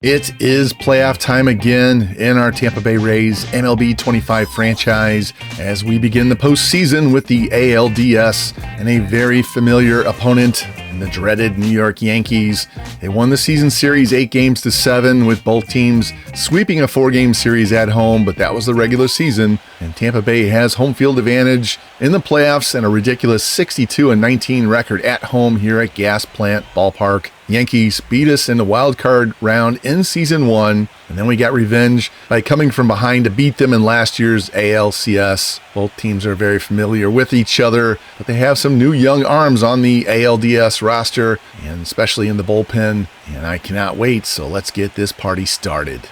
It is playoff time again in our Tampa Bay Rays MLB 25 franchise as we begin the postseason with the ALDS and a very familiar opponent in the dreaded New York Yankees. They won the season series 8-7 with both teams sweeping a 4-game series at home, but that was the regular season, and Tampa Bay has home field advantage in the playoffs and a ridiculous 62-19 record at home here at Gas Plant Ballpark. Yankees beat us in the wild card round in season 1, and then we got revenge by coming from behind to beat them in last year's ALCS. Both teams are very familiar with each other, but they have some new young arms on the ALDS roster, and especially in the bullpen, and I cannot wait, so let's get this party started.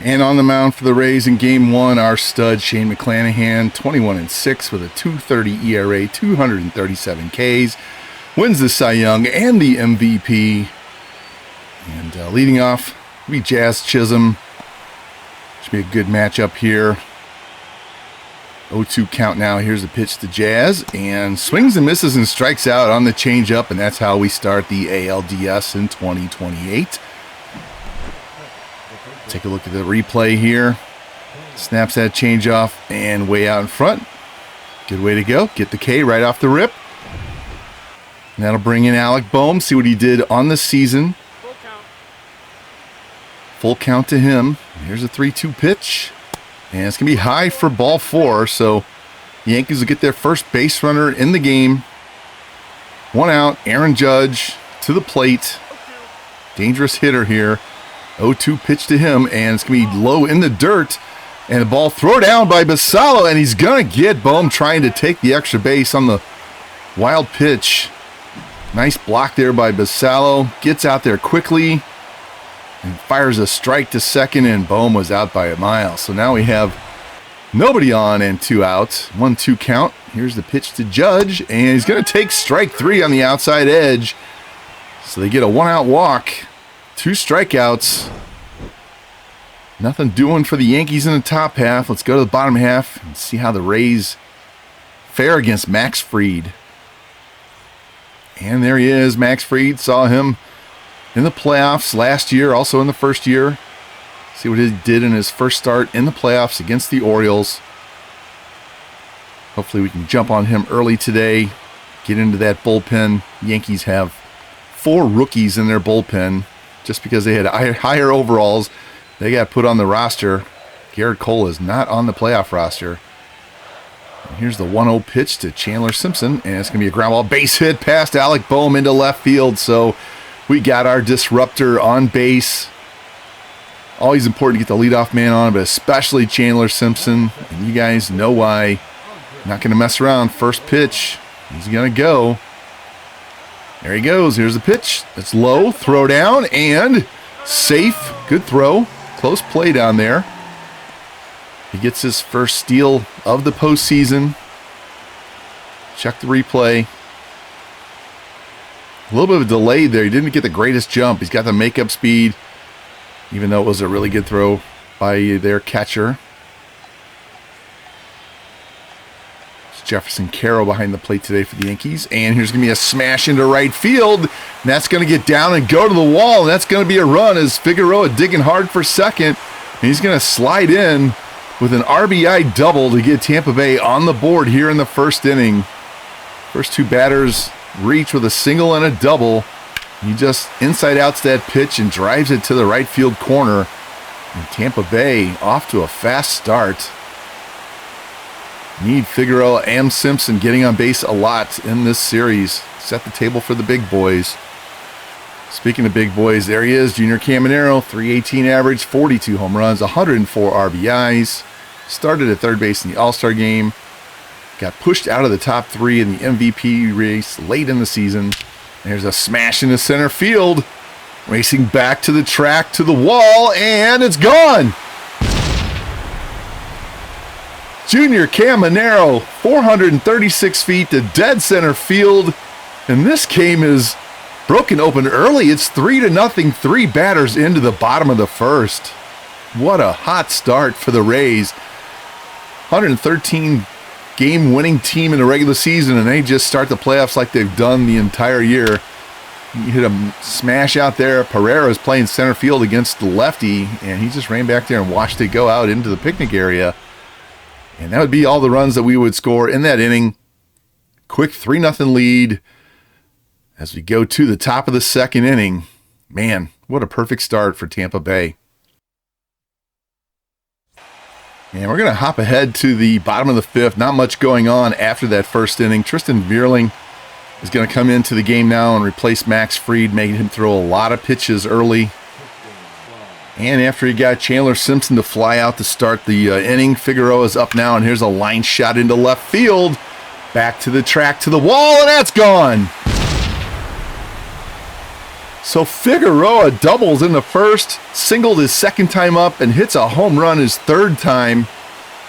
And on the mound for the Rays in Game 1, our stud Shane McClanahan, 21-6 with a .230 ERA, 237 Ks. Wins the Cy Young and the MVP. And leading off, will be Jazz Chisholm. Should be a good matchup here. 0-2 count now. Here's the pitch to Jazz. And swings and misses and strikes out on the changeup. And that's how we start the ALDS in 2028. Take a look at the replay here. Snaps that changeup and way out in front. Good way to go. Get the K right off the rip. And that'll bring in Alec Bohm, see what he did on the season. Full count to him. Here's a 3-2 pitch. And it's going to be high for ball 4, so the Yankees will get their first base runner in the game. 1 out, Aaron Judge to the plate. Dangerous hitter here. 0-2 pitch to him, and it's going to be low in the dirt. And the ball thrown down by Basallo, and he's going to get Bohm trying to take the extra base on the wild pitch. Nice block there by Basallo. Gets out there quickly and fires a strike to second, and Bohm was out by a mile. So now we have nobody on and 2 outs. 1-2 count. Here's the pitch to Judge, and he's going to take strike 3 on the outside edge. So they get a 1-out walk. 2 strikeouts. Nothing doing for the Yankees in the top half. Let's go to the bottom half and see how the Rays fare against Max Fried. And there he is, Max Fried. Saw him in the playoffs last year, also in the first year. See what he did in his first start in the playoffs against the Orioles. Hopefully we can jump on him early today, get into that bullpen. Yankees have 4 rookies in their bullpen. Just because they had higher overalls, they got put on the roster. Garrett Cole is not on the playoff roster. Here's the 1-0 pitch to Chandler Simpson, and it's going to be a ground ball base hit past Alec Bohm into left field. So we got our disruptor on base. Always important to get the leadoff man on, but especially Chandler Simpson. And you guys know why. Not going to mess around. First pitch, he's going to go. There he goes. Here's the pitch. It's low, throw down, and safe. Good throw. Close play down there. He gets his first steal of the postseason. Check the replay. A little bit of a delay there. He didn't get the greatest jump. He's got the makeup speed, even though it was a really good throw by their catcher. It's Jefferson Carroll behind the plate today for the Yankees. And here's going to be a smash into right field. And that's going to get down and go to the wall. And that's going to be a run as Figueroa digging hard for second. And he's going to slide in with an RBI double to get Tampa Bay on the board here in the first inning. First 2 batters reach with a single and a double. He just inside outs that pitch and drives it to the right field corner. And Tampa Bay off to a fast start. Need Figueroa and Simpson getting on base a lot in this series. Set the table for the big boys. Speaking of big boys, there he is, Junior Caminero, .318 average, 42 home runs, 104 RBIs. Started at third base in the All-Star game. Got pushed out of the top 3 in the MVP race late in the season. There's a smash into center field. Racing back to the track, to the wall, and it's gone! Junior Caminero, 436 feet to dead center field. And this game is broken open early. It's 3-0, 3 batters into the bottom of the first. What a hot start for the Rays. 113 game winning team in the regular season, and they just start the playoffs like they've done the entire year. He hit a smash out there. Pereira is playing center field against the lefty, and he just ran back there and watched it go out into the picnic area. And that would be all the runs that we would score in that inning. Quick 3-0 lead as we go to the top of the second inning. Man, what a perfect start for Tampa Bay. And we're going to hop ahead to the bottom of the fifth. Not much going on after that first inning. Tristan Vierling is going to come into the game now and replace Max Fried, making him throw a lot of pitches early. And after he got Chandler Simpson to fly out to start the inning, Figueroa is up now, and here's a line shot into left field. Back to the track, to the wall, and that's gone. So Figueroa doubles in the first, singled his second time up, and hits a home run his third time.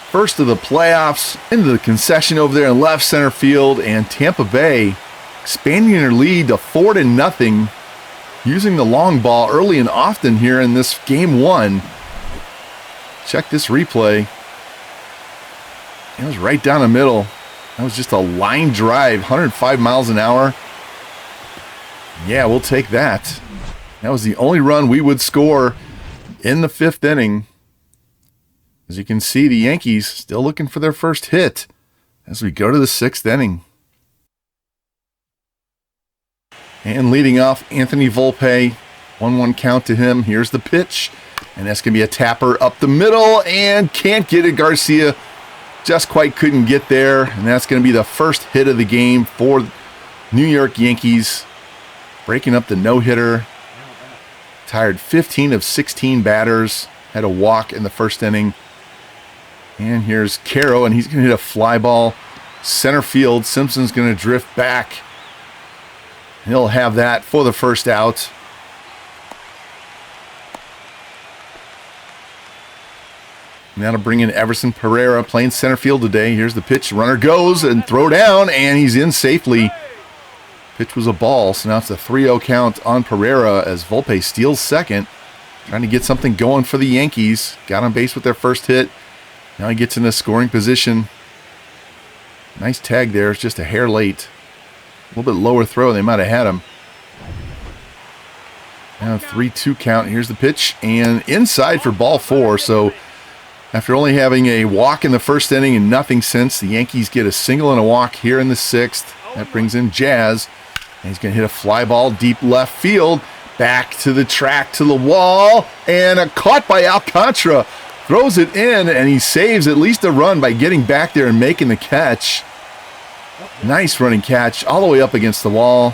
First of the playoffs, into the concession over there in left center field, and Tampa Bay expanding their lead to 4-0, using the long ball early and often here in this game one. Check this replay. It was right down the middle. That was just a line drive, 105 miles an hour. Yeah, we'll take that. That was the only run we would score in the fifth inning. As you can see, the Yankees still looking for their first hit as we go to the sixth inning. And leading off, Anthony Volpe, 1-1 count to him. Here's the pitch, and that's going to be a tapper up the middle, and can't get it. Garcia just quite couldn't get there, and that's going to be the first hit of the game for New York Yankees, breaking up the no-hitter. Tired 15 of 16 batters, had a walk in the first inning. And here's Caro, and he's going to hit a fly ball center field. Simpson's going to drift back. He'll have that for the first out. Now to bring in Everson Pereira, playing center field today. Here's the pitch. Runner goes and throw down, and he's in safely. Pitch was a ball, so now it's a 3-0 count on Pereira as Volpe steals second. Trying to get something going for the Yankees. Got on base with their first hit. Now he gets in the scoring position. Nice tag there. It's just a hair late. A little bit lower throw. They might have had him. Now 3-2 count. Here's the pitch. And inside for ball 4. So after only having a walk in the first inning and nothing since, the Yankees get a single and a walk here in the sixth. That brings in Jazz. And he's going to hit a fly ball deep left field. Back to the track, to the wall. And a caught by Alcantara. Throws it in, and he saves at least a run by getting back there and making the catch. Nice running catch all the way up against the wall.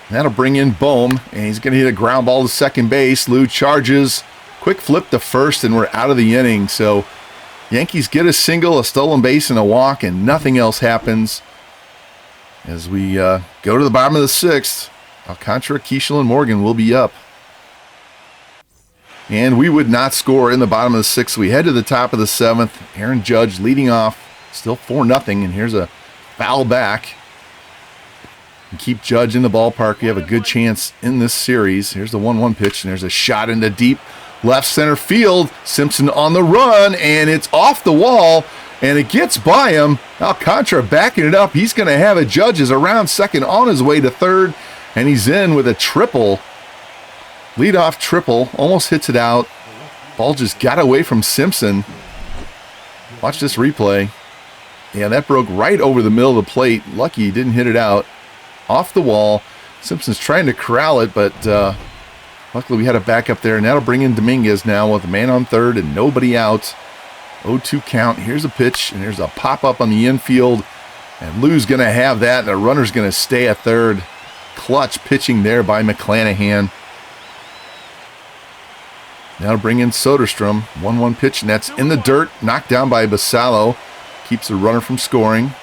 That'll bring in Bohm, and he's going to hit a ground ball to second base. Lou charges. Quick flip to first, and we're out of the inning. So Yankees get a single, a stolen base, and a walk, and nothing else happens. As we go to the bottom of the sixth, Alcantara, Keishel, and Morgan will be up. And we would not score in the bottom of the sixth. We head to the top of the seventh. Aaron Judge leading off, still 4-0, and here's a foul back. And keep Judge in the ballpark. We have a good chance in this series. Here's the 1-1 pitch, and there's a shot into deep left center field. Simpson on the run, and it's off the wall, and it gets by him. Alcantara backing it up. He's going to have it. Judge is around second on his way to third, and he's in with a triple. Leadoff triple, almost hits it out. Ball just got away from Simpson. Watch this replay. Yeah, that broke right over the middle of the plate. Lucky he didn't hit it out. Off the wall. Simpson's trying to corral it, but luckily we had a backup there, and that'll bring in Dominguez now with a man on third and nobody out. 0-2 count. Here's a pitch, and there's a pop-up on the infield, and Lou's going to have that, and the runner's going to stay at third. Clutch pitching there by McClanahan. Now to bring in Soderstrom. 1-1 pitch, and that's in the dirt. Knocked down by Basallo. Keeps the runner from scoring.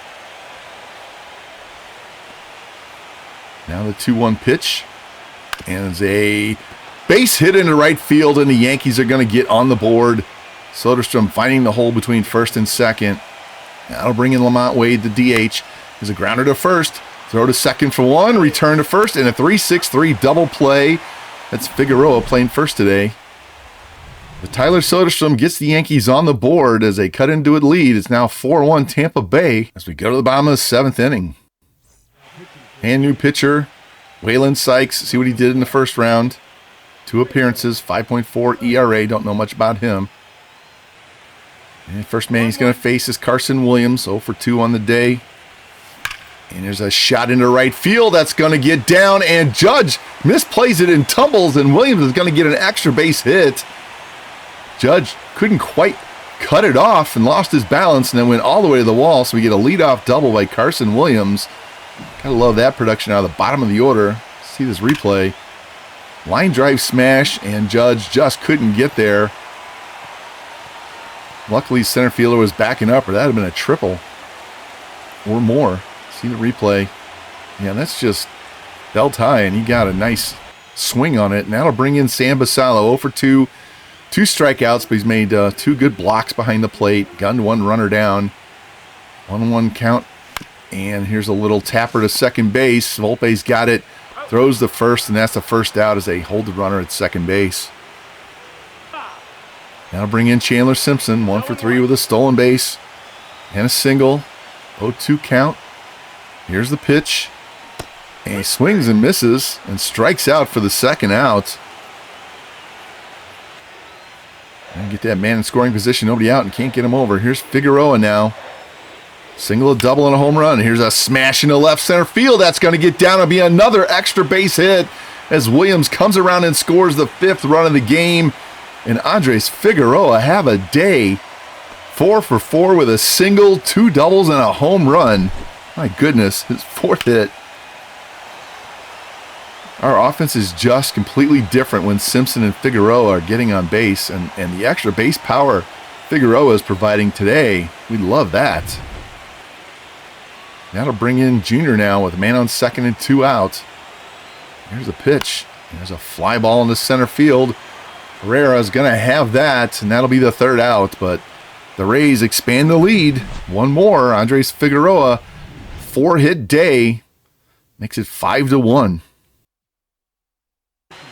Now the 2-1 pitch. And it's a base hit into right field, and the Yankees are going to get on the board. Soderstrom finding the hole between first and second. That'll bring in Lamont Wade, the DH. There's a grounder to first. Throw to second for one. Return to first, and a 3-6-3 double play. That's Figueroa playing first today. But Tyler Soderstrom gets the Yankees on the board as they cut into a lead. It's now 4-1 Tampa Bay as we go to the bottom of the seventh inning. And new pitcher Waylon Sykes, see what he did in the first round. 2 appearances, 5.4 ERA. Don't know much about him. And first man he's going to face is Carson Williams, 0 for 2 on the day. And there's a shot into right field that's going to get down, and Judge misplays it and tumbles, and Williams is going to get an extra base hit. Judge couldn't quite cut it off and lost his balance and then went all the way to the wall, so we get a leadoff double by Carson Williams. Gotta love that production out of the bottom of the order. See this replay. Line drive smash, and Judge just couldn't get there. Luckily, center fielder was backing up, or that would have been a triple or more. See the replay. Yeah, that's just belt high, and he got a nice swing on it. And that'll bring in Sam Basallo, 0 for 2. 2 strikeouts, but he's made 2 good blocks behind the plate. Gunned 1 runner down. 1-1 count. And here's a little tapper to second base. Volpe's got it. Throws the first, and that's the first out as they hold the runner at second base. Now bring in Chandler Simpson, 1 for 3 with a stolen base and a single. 0-2 count. Here's the pitch. And he swings and misses and strikes out for the second out. And get that man in scoring position, nobody out, and can't get him over. Here's Figueroa now. Single, a double, and a home run. Here's a smash into left center field. That's going to get down and be another extra base hit as Williams comes around and scores the 5th run of the game. And Andres Figueroa have a day. 4 for 4 with a single, 2 doubles, and a home run. My goodness, his 4th hit. Our offense is just completely different when Simpson and Figueroa are getting on base, and the extra base power Figueroa is providing today. We love that. That'll bring in Junior now with a man on second and 2 out. Here's a pitch. There's a fly ball into center field. Herrera's going to have that, and that'll be the 3rd out, but the Rays expand the lead. 1 more. Andres Figueroa, 4-hit day, makes it 5-1.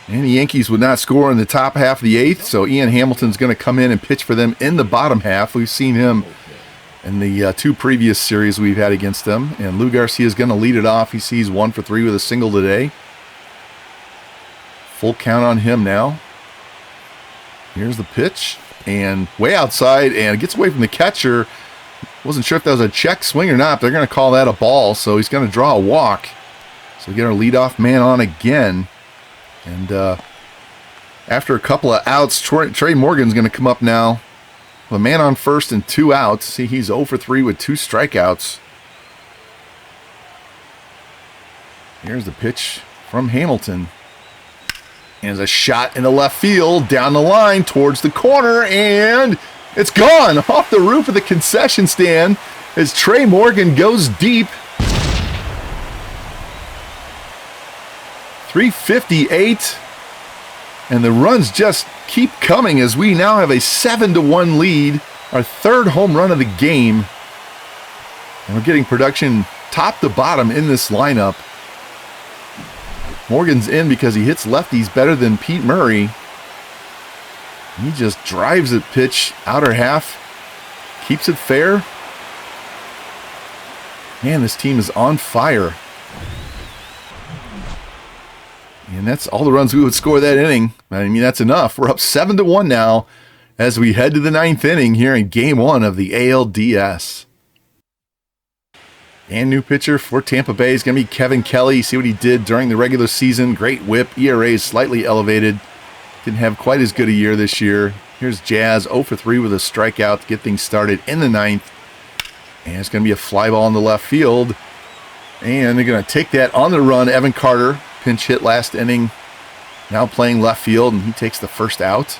And the Yankees would not score in the top half of the 8th, so Ian Hamilton's going to come in and pitch for them in the bottom half. We've seen him in the 2 previous series we've had against them. And Lou Garcia is going to lead it off. He sees 1 for 3 with a single today. Full count on him now. Here's the pitch. And way outside, and it gets away from the catcher. Wasn't sure if that was a check swing or not. They're going to call that a ball, so he's going to draw a walk. So we get our leadoff man on again. And after a couple of outs, Trey Morgan's going to come up now. A man on first and 2 outs. See, he's 0 for 3 with 2 strikeouts. Here's the pitch from Hamilton. And there's a shot in the left field, down the line, towards the corner, and it's gone off the roof of the concession stand as Trey Morgan goes deep. 358. And the runs just keep coming as we now have a 7-1 lead. Our 3rd home run of the game. And we're getting production top to bottom in this lineup. Morgan's in because he hits lefties better than Pete Murray. He just drives a pitch outer half. Keeps it fair. Man, this team is on fire. And that's all the runs we would score that inning. I mean, that's enough. We're up 7-1 now as we head to the 9th inning here in Game 1 of the ALDS. And new pitcher for Tampa Bay is going to be Kevin Kelly. See what he did during the regular season. Great whip. ERA is slightly elevated. Didn't have quite as good a year this year. Here's Jazz, 0 for 3 with a strikeout to get things started in the 9th. And it's going to be a fly ball in the left field. And they're going to take that on the run. Evan Carter, pinch hit last inning, now playing left field, and he takes the first out.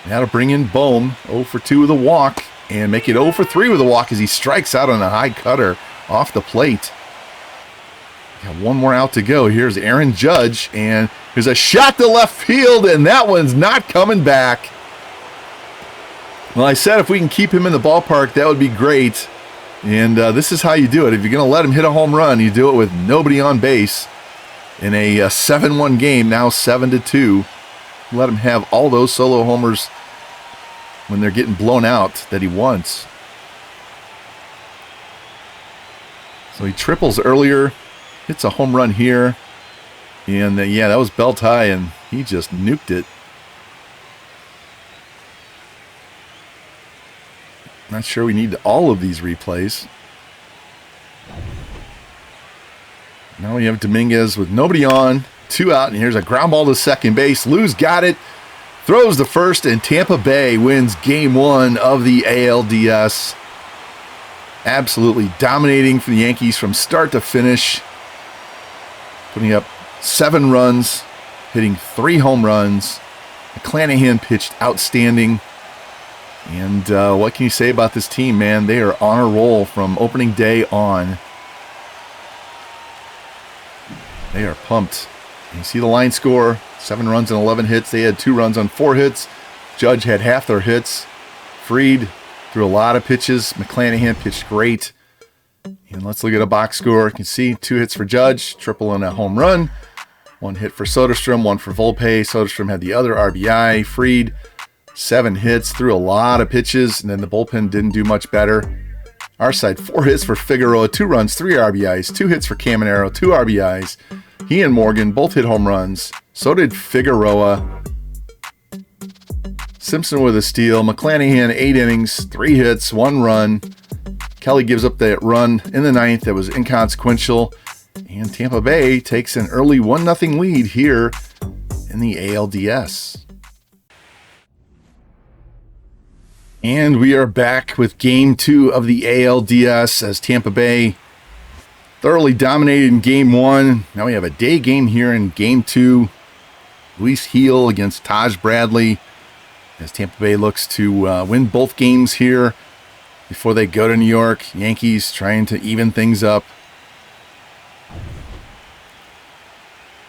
Now to bring in Bohm, 0 for 2 with a walk, and make it 0 for 3 with a walk as he strikes out on a high cutter off the plate. Got 1 more out to go. Here's Aaron Judge, and there's a shot to left field, and that one's not coming back. Well, I said if we can keep him in the ballpark, that would be great. And this is how you do it. If you're going to let him hit a home run, you do it with nobody on base. In a 7-1 game, now 7-2. Let him have all those solo homers when they're getting blown out that he wants. So he triples earlier, hits a home run here. And yeah, that was belt high, and he just nuked it. Not sure we need all of these replays. Now we have Dominguez with nobody on, 2 out, and here's a ground ball to second base. Lou's got it, throws the first, and Tampa Bay wins Game 1 of the ALDS. Absolutely dominating for the Yankees from start to finish. Putting up 7 runs, hitting 3 home runs. McClanahan pitched outstanding. And what can you say about this team, man? They are on a roll from opening day on. They are pumped. You see the line score, 7 runs and 11 hits. They had 2 runs on 4 hits. Judge had half their hits. Fried threw a lot of pitches. McClanahan pitched great. And let's look at a box score. You can see 2 hits for Judge, triple and a home run. 1 hit for Soderstrom, 1 for Volpe. Soderstrom had the other RBI. Fried, 7 hits, threw a lot of pitches, and then the bullpen didn't do much better. Our side, 4 hits for Figueroa, 2 runs, 3 RBIs, 2 hits for Caminero, 2 RBIs. He and Morgan both hit home runs. So did Figueroa. Simpson with a steal. McClanahan, 8 innings, 3 hits, 1 run. Kelly gives up that run in the 9th that was inconsequential. And Tampa Bay takes an early 1-0 lead here in the ALDS. And we are back with Game 2 of the ALDS as Tampa Bay thoroughly dominated in Game 1. Now we have a day game here in Game 2. Luis Heel against Taj Bradley as Tampa Bay looks to win both games here before they go to New York. Yankees trying to even things up.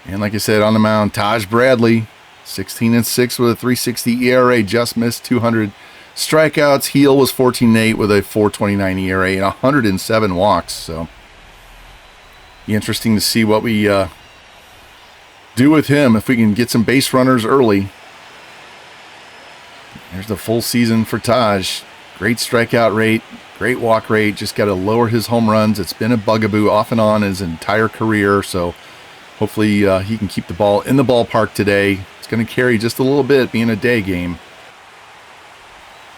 And like I said, on the mound, Taj Bradley, 16-6 with a 3.60 ERA, just missed 200 strikeouts. Heel was 14-8 with a 4.29 ERA and 107 walks. So, be interesting to see what we do with him if we can get some base runners early. There's the full season for Taj. Great strikeout rate, great walk rate. Just got to lower his home runs. It's been a bugaboo off and on his entire career. So, hopefully he can keep the ball in the ballpark today. It's going to carry just a little bit being a day game.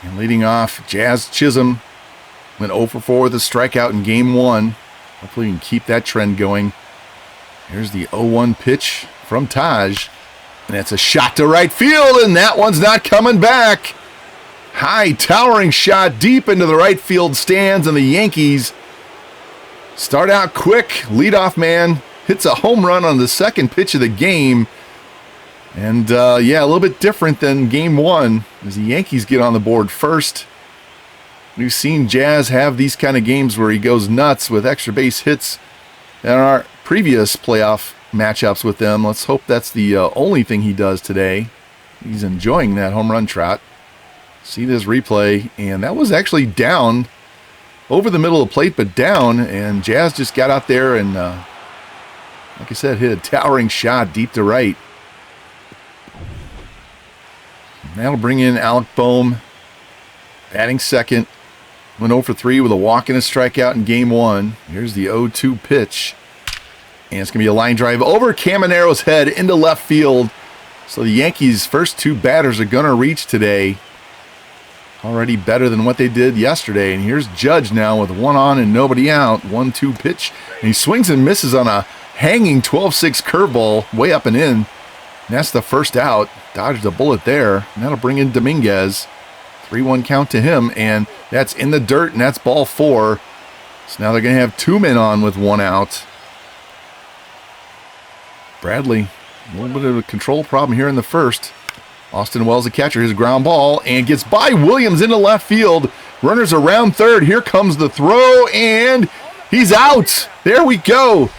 And leading off, Jazz Chisholm went 0 for 4 with a strikeout in Game 1. Hopefully we can keep that trend going. Here's the 0-1 pitch from Taj. And that's a shot to right field, and that one's not coming back. High towering shot deep into the right field stands, and the Yankees start out quick. Leadoff man hits a home run on the second pitch of the game. And, yeah, a little bit different than Game 1 as the Yankees get on the board first. We've seen Jazz have these kind of games where he goes nuts with extra base hits in our previous playoff matchups with them. Let's hope that's the only thing he does today. He's enjoying that home run trot. See this replay, and that was actually down over the middle of the plate, but down, and Jazz just got out there and, like I said, hit a towering shot deep to right. That'll bring in Alec Boehm, batting second. Went 0 for 3 with a walk and a strikeout in Game 1. Here's the 0-2 pitch. And it's going to be a line drive over Caminero's head into left field. So the Yankees' first 2 batters are going to reach today. Already better than what they did yesterday. And here's Judge now with 1 on and nobody out. 1-2 pitch. And he swings and misses on a hanging 12-6 curveball way up and in. And that's the first out. Dodged a bullet there. And that'll bring in Dominguez. 3-1 count to him. And that's in the dirt, and that's ball 4. So now they're going to have 2 men on with 1 out. Bradley, a little bit of a control problem here in the first. Austin Wells, the catcher, his ground ball, and gets by Williams into left field. Runners around third. Here comes the throw, and he's out. There we go.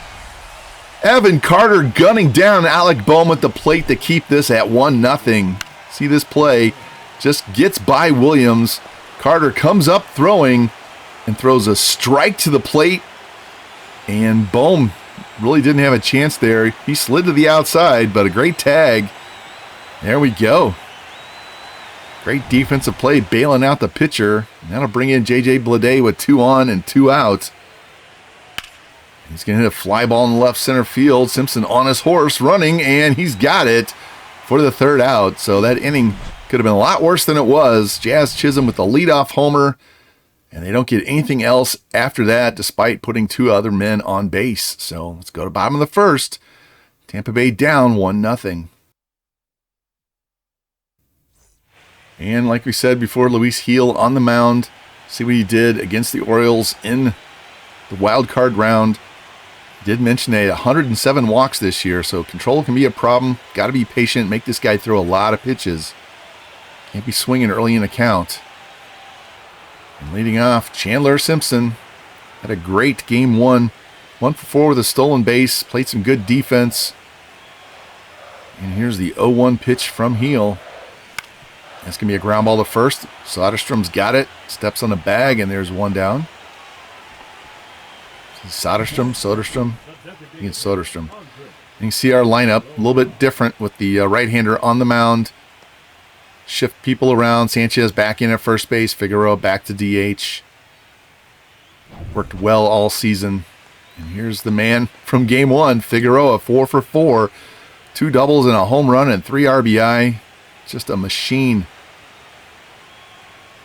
Evan Carter gunning down Alec Boehm at the plate to keep this at 1-0. See this play. Just gets by Williams. Carter comes up throwing and throws a strike to the plate. And Boehm really didn't have a chance there. He slid to the outside, but a great tag. There we go. Great defensive play, bailing out the pitcher. That'll bring in J.J. Bleday with 2 on and 2 out. He's going to hit a fly ball in the left center field. Simpson on his horse running, and he's got it for the third out. So that inning could have been a lot worse than it was. Jazz Chisholm with the leadoff homer, and they don't get anything else after that despite putting two other men on base. So let's go to bottom of the first. Tampa Bay down 1-0. And like we said before, Luis Gil on the mound. See what he did against the Orioles in the wild card round. Did mention they had 107 walks this year, so control can be a problem. Got to be patient, make this guy throw a lot of pitches. Can't be swinging early in the count. And leading off, Chandler Simpson had a great game one. 1 for 4 with a stolen base, played some good defense. And here's the 0-1 pitch from Gil. That's going to be a ground ball to first. Soderstrom's got it, steps on the bag, and there's one down. Soderstrom. Against Soderstrom. You can see our lineup a little bit different with the right-hander on the mound. Shift people around. Sanchez back in at first base. Figueroa back to DH. Worked well all season. And here's the man from game one, Figueroa, 4 for 4. 2 doubles and a home run and 3 RBI. Just a machine.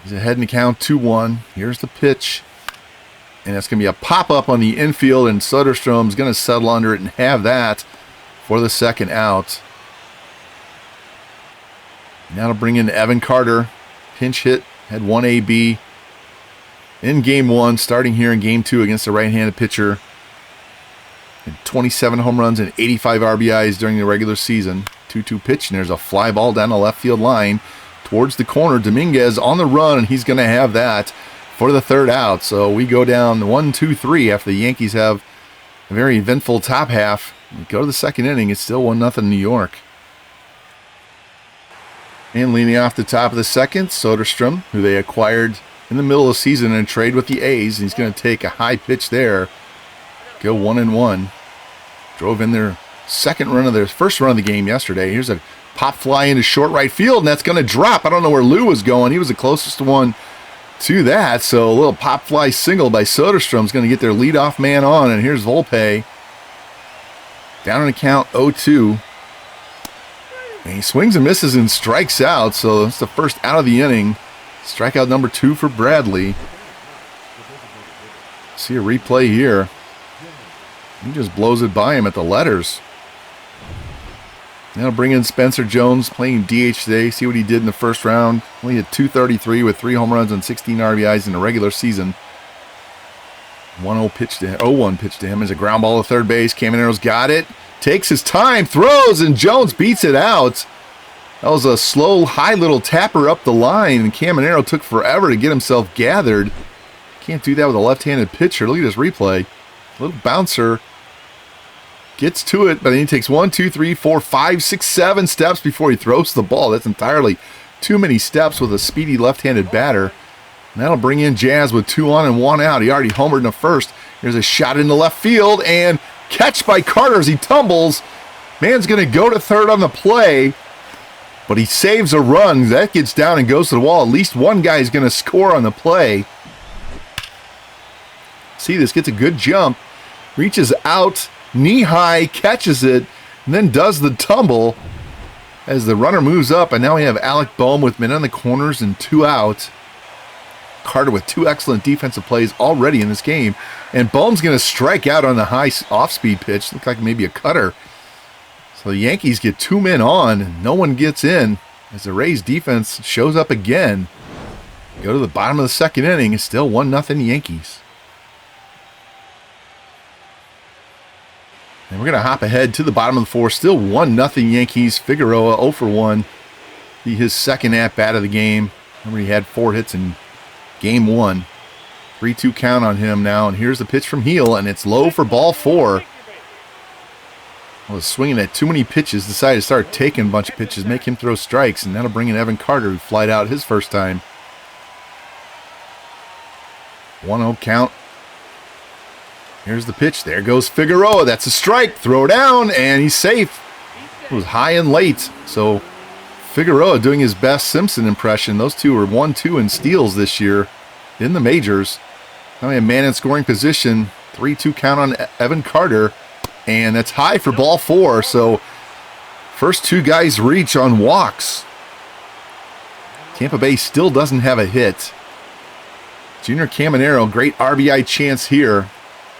He's ahead in the count, 2-1. Here's the pitch. And it's going to be a pop-up on the infield, and Soderstrom's going to settle under it and have that for the second out. Now to bring in Evan Carter. Pinch hit, had 1 AB in game one, starting here in game two against the right-handed pitcher. And 27 home runs and 85 RBIs during the regular season. 2-2 pitch, and there's a fly ball down the left field line towards the corner. Dominguez on the run, and he's going to have that for the third out. So we go down 1-2-3 after the Yankees have a very eventful top half. We go to the second inning. It's still 1-0 New York. And leading off the top of the second, Soderstrom, who they acquired in the middle of the season in a trade with the A's. And he's going to take a high pitch there. Go 1-1. Drove in their first run of the game yesterday. Here's a pop fly into short right field, and that's going to drop. I don't know where Lou was going. He was the closest one to that. So a little pop fly single by Soderstrom is going to get their leadoff man on. And here's Volpe. Down in the count, 0-2. And he swings and misses and strikes out. So that's the first out of the inning. Strikeout number 2 for Bradley. See a replay here. He just blows it by him at the letters. Now bring in Spencer Jones, playing DH today. See what he did in the first round. Only had 233 with 3 home runs and 16 RBIs in the regular season. 0-1 pitch to him as a ground ball to third base. Camanero's got it. Takes his time, throws, and Jones beats it out. That was a slow, high little tapper up the line, and Caminero took forever to get himself gathered. Can't do that with a left-handed pitcher. Look at this replay. Little bouncer. Gets to it, but then he takes 1, 2, 3, 4, 5, 6, 7 steps before he throws the ball. That's entirely too many steps with a speedy left-handed batter. And that'll bring in Jazz with 2 on and 1 out. He already homered in the first. Here's a shot into left field, and catch by Carter as he tumbles. Man's going to go to third on the play, but he saves a run. That gets down and goes to the wall. At least one guy is going to score on the play. See, this gets a good jump. Reaches out. Knee high, catches it, and then does the tumble as the runner moves up. And now we have Alec Boehm with men on the corners and 2 out. Carter with 2 excellent defensive plays already in this game. And Boehm's going to strike out on the high off-speed pitch. Looked like maybe a cutter. So the Yankees get 2 men on, and no one gets in as the Rays defense shows up again. Go to the bottom of the second inning. It's still 1-0 Yankees. And we're going to hop ahead to the bottom of the fourth. Still 1-0 Yankees. Figueroa 0 for 1. Be his second at-bat of the game. Remember, he had 4 hits in game 1. 3-2 count on him now. And here's the pitch from Gil, and it's low for ball 4. I was swinging at too many pitches. Decided to start taking a bunch of pitches, make him throw strikes, and that'll bring in Evan Carter, who flied out his first time. 1-0 count. Here's the pitch. There goes Figueroa. That's a strike. Throw down, and he's safe. It was high and late. So Figueroa doing his best Simpson impression. Those two were 1-2 in steals this year in the majors. Now we have man in scoring position. 3-2 count on Evan Carter, and that's high for ball 4. So first two guys reach on walks. Tampa Bay still doesn't have a hit. Junior Caminero, great RBI chance here.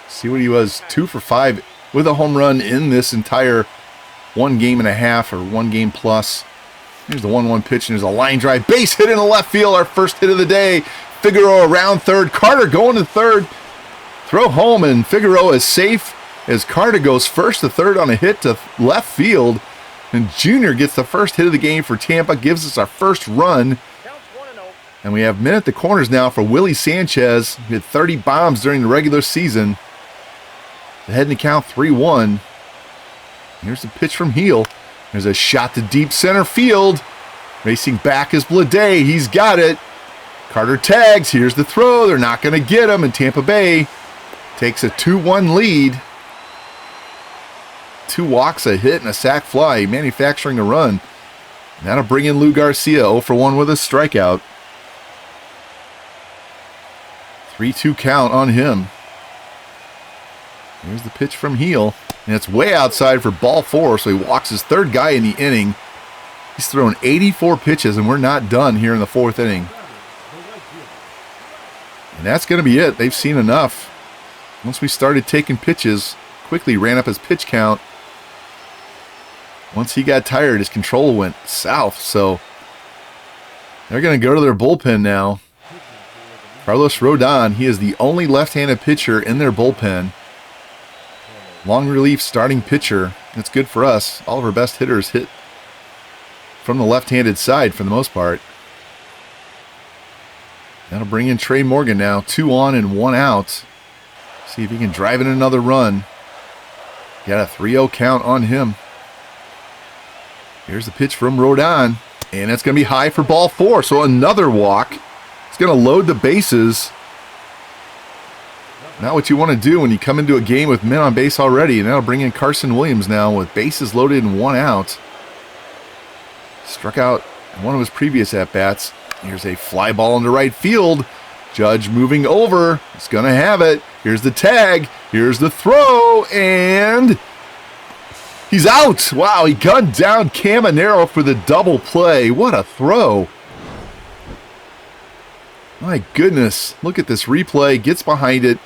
See what he was, 2 for 5 with a home run in this entire 1 game and a half or 1 game plus. Here's the 1-1 pitch, and there's a line drive. Base hit in the left field, our first hit of the day. Figueroa around third. Carter going to third. Throw home, and Figueroa is safe as Carter goes first to third on a hit to left field. And Junior gets the first hit of the game for Tampa, gives us our first run. And we have men at the corners now for Willie Sanchez. He had 30 bombs during the regular season. Ahead in the count, 3-1. Here's the pitch from Heel. There's a shot to deep center field. Racing back is Blade. He's got it. Carter tags. Here's the throw. They're not going to get him. And Tampa Bay takes a 2-1 lead. 2 walks, a hit, and a sac fly, manufacturing a run. And that'll bring in Lou Garcia, 0 for 1 with a strikeout. 3-2 count on him. Here's the pitch from Heel. And it's way outside for ball 4, so he walks his third guy in the inning. He's thrown 84 pitches, and we're not done here in the 4th inning. And that's going to be it. They've seen enough. Once we started taking pitches, quickly ran up his pitch count. Once he got tired, his control went south, so they're going to go to their bullpen now. Carlos Rodon, he is the only left-handed pitcher in their bullpen. Long relief starting pitcher. That's good for us. All of our best hitters hit from the left-handed side for the most part. That'll bring in Trey Morgan now. 2 on and 1 out. See if he can drive in another run. Got a 3-0 count on him. Here's the pitch from Rodon. And that's going to be high for ball 4. So another walk. It's going to load the bases. Not what you want to do when you come into a game with men on base already. And that'll bring in Carson Williams now with bases loaded and 1 out. Struck out in one of his previous at-bats. Here's a fly ball into right field. Judge moving over. He's going to have it. Here's the tag. Here's the throw. And he's out. Wow, he gunned down Caminero for the double play. What a throw. My goodness. Look at this replay. Gets behind it.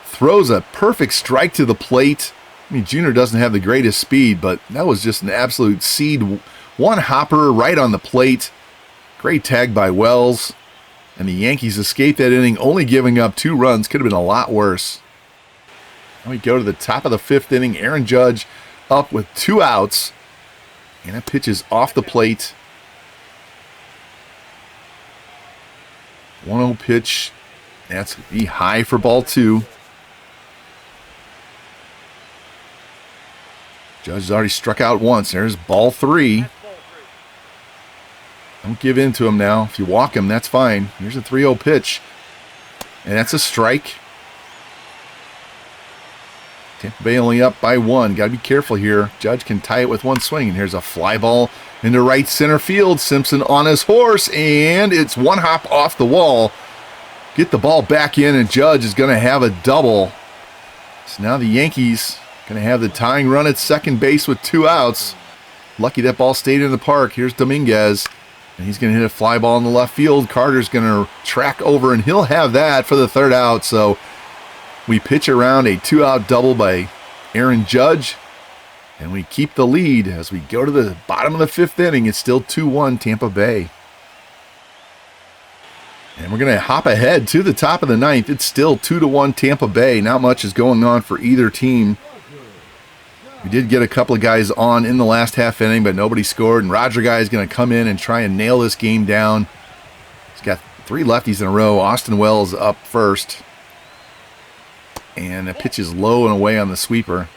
Throws a perfect strike to the plate. I mean, Junior doesn't have the greatest speed, but that was just an absolute seed. One hopper right on the plate. Great tag by Wells. And the Yankees escaped that inning, only giving up 2 runs. Could have been a lot worse. Now we go to the top of the 5th inning. Aaron Judge up with 2 outs. And that pitch is off the plate. 1-0 pitch. That's going to be high for ball 2. Judge has already struck out once. There's ball 3. Don't give in to him now. If you walk him, that's fine. Here's a 3-0 pitch. And that's a strike. Tampa Bay only up by 1. Got to be careful here. Judge can tie it with 1 swing. And here's a fly ball into right center field. Simpson on his horse. And it's 1 hop off the wall. Get the ball back in, and Judge is going to have a double. So now the Yankees going to have the tying run at second base with 2 outs. Lucky that ball stayed in the park. Here's Dominguez. And he's going to hit a fly ball in the left field. Carter's going to track over, and he'll have that for the 3rd out. So we pitch around a 2-out double by Aaron Judge. And we keep the lead as we go to the bottom of the 5th inning. It's still 2-1 Tampa Bay. And we're going to hop ahead to the top of the 9th. It's still 2-1 Tampa Bay. Not much is going on for either team. We did get a couple of guys on in the last half inning, but nobody scored. And Roger Guy is going to come in and try and nail this game down. He's got 3 lefties in a row. Austin Wells up first. And the pitch is low and away on the sweeper.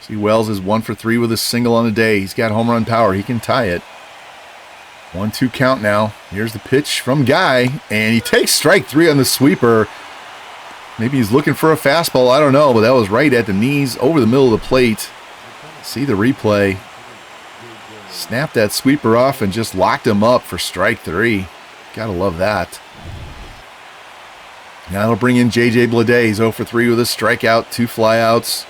See, Wells is 1 for 3 with a single on the day. He's got home run power. He can tie it. 1-2 count now. Here's the pitch from Guy. And he takes strike 3 on the sweeper. Maybe he's looking for a fastball. I don't know, but that was right at the knees over the middle of the plate. See the replay. Snapped that sweeper off and just locked him up for strike 3. Gotta love that. Now it'll bring in J.J. Bleday. He's 0 for 3 with a strikeout, 2 flyouts.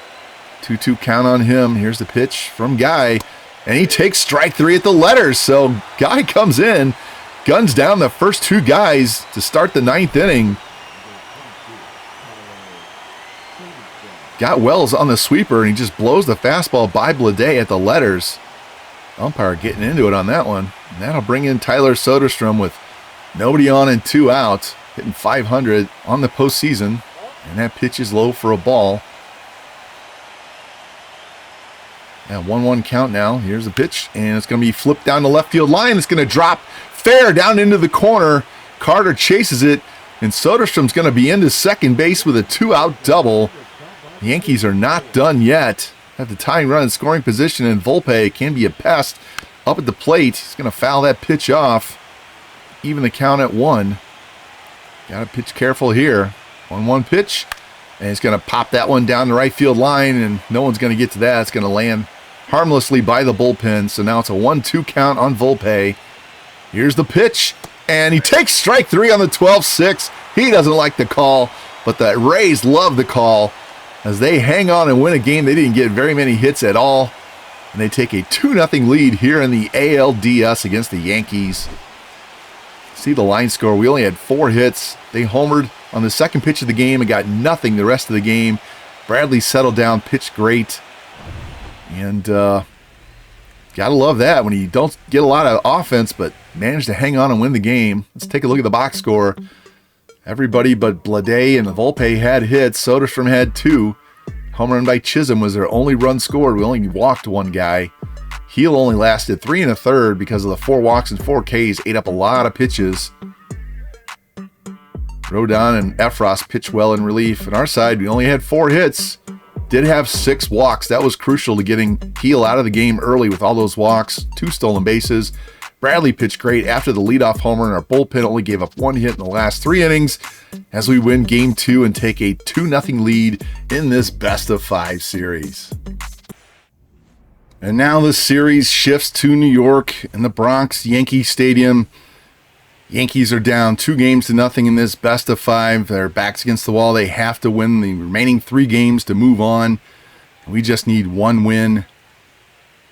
2-2 count on him. Here's the pitch from Guy. And he takes strike 3 at the letters. So Guy comes in, guns down the first 2 guys to start the 9th inning. Got Wells on the sweeper, and he just blows the fastball by Bleday at the letters. Umpire getting into it on that one. And that'll bring in Tyler Soderstrom with nobody on and 2 out, hitting .500 on the postseason. And that pitch is low for a ball. Yeah, 1-1 count now. Here's the pitch, and it's going to be flipped down the left field line. It's going to drop fair down into the corner. Carter chases it, and Soderstrom's going to be into second base with a 2-out double. The Yankees are not done yet. Have the tying run in scoring position, and Volpe can be a pest up at the plate. He's going to foul that pitch off. Even the count at 1. Got to pitch careful here. 1-1 pitch, and he's going to pop that one down the right field line, and no one's going to get to that. It's going to land harmlessly by the bullpen. So now it's a 1-2 count on Volpe. Here's the pitch, and he takes strike 3 on the 12-6. He doesn't like the call, but the Rays love the call as they hang on and win a game. They didn't get very many hits at all, and they take a 2-0 lead here in the ALDS against the Yankees. See the line score. We only had 4 hits. They homered on the second pitch of the game and got nothing the rest of the game. Bradley settled down, pitched great. And gotta love that when you don't get a lot of offense but manage to hang on and win the game. Let's take a look at the box score. Everybody but Bleday and Volpe had hits. Soderstrom had 2. Home run by Chisholm was their only run scored. We only walked 1 guy. Heel only lasted 3 1/3 because of the 4 walks and 4 Ks. Ate up a lot of pitches. Rodon and Efros pitched well in relief. On our side, we only had 4 hits. Did have 6 walks. That was crucial to getting Heel out of the game early with all those walks. 2 stolen bases. Bradley pitched great after the leadoff homer, and our bullpen only gave up 1 hit in the last 3 innings as we win Game 2 and take a 2-0 lead in this best-of-5 series. And now the series shifts to New York in the Bronx Yankee Stadium. Yankees are down 2-0 in this best-of-5. Their backs against the wall. They have to win the remaining 3 games to move on. We just need 1 win.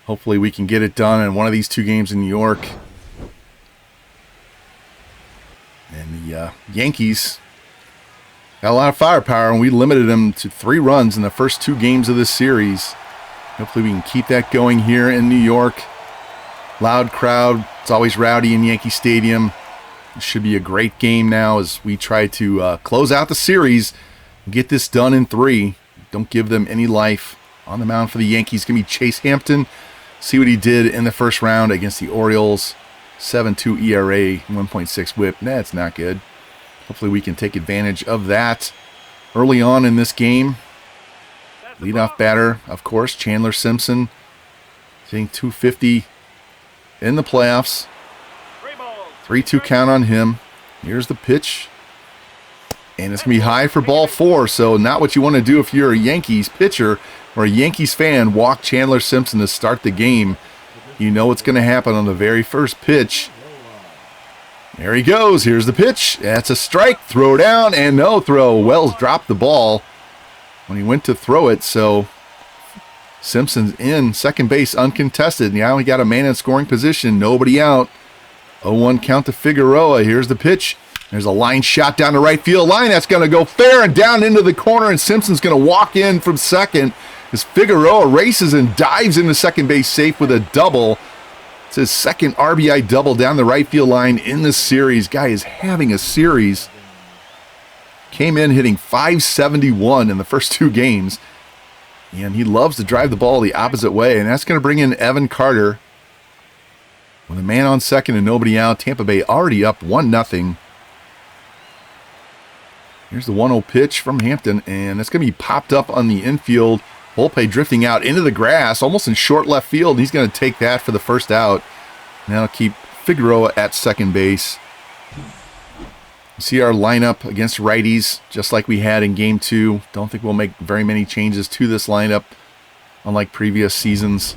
Hopefully we can get it done in one of these 2 games in New York. And the Yankees got a lot of firepower, and we limited them to 3 runs in the first 2 games of this series. Hopefully we can keep that going here in New York. Loud crowd. It's always rowdy in Yankee Stadium. It should be a great game now as we try to close out the series and get this done in 3. Don't give them any life. On the mound for the Yankees going to be Chase Hampton. See what he did in the first round against the Orioles. 7.2 ERA, 1.6 whip. That's not good. Hopefully we can take advantage of that early on in this game. Leadoff batter, of course, Chandler Simpson. Hitting .250 in the playoffs. 3-2 count on him. Here's the pitch. And it's going to be high for ball 4, so not what you want to do if you're a Yankees pitcher or a Yankees fan. Walk Chandler Simpson to start the game. You know what's going to happen on the very first pitch. There he goes. Here's the pitch. That's a strike. Throw down and no throw. Wells dropped the ball when he went to throw it, so Simpson's in second base uncontested. Now he got a man in scoring position. Nobody out. 0-1 count to Figueroa. Here's the pitch. There's a line shot down the right field line. That's going to go fair and down into the corner, and Simpson's going to walk in from second as Figueroa races and dives into second base safe with a double. It's his second RBI double down the right field line in this series. Guy is having a series. Came in hitting .571 in the first 2 games. And he loves to drive the ball the opposite way, and that's going to bring in Evan Carter. With a man on second and nobody out, Tampa Bay already up 1-0. Here's the 1-0 pitch from Hampton, and it's going to be popped up on the infield. Volpe drifting out into the grass, almost in short left field. He's going to take that for the first out. Now keep Figueroa at second base. See our lineup against righties, just like we had in Game 2. Don't think we'll make very many changes to this lineup, unlike previous seasons.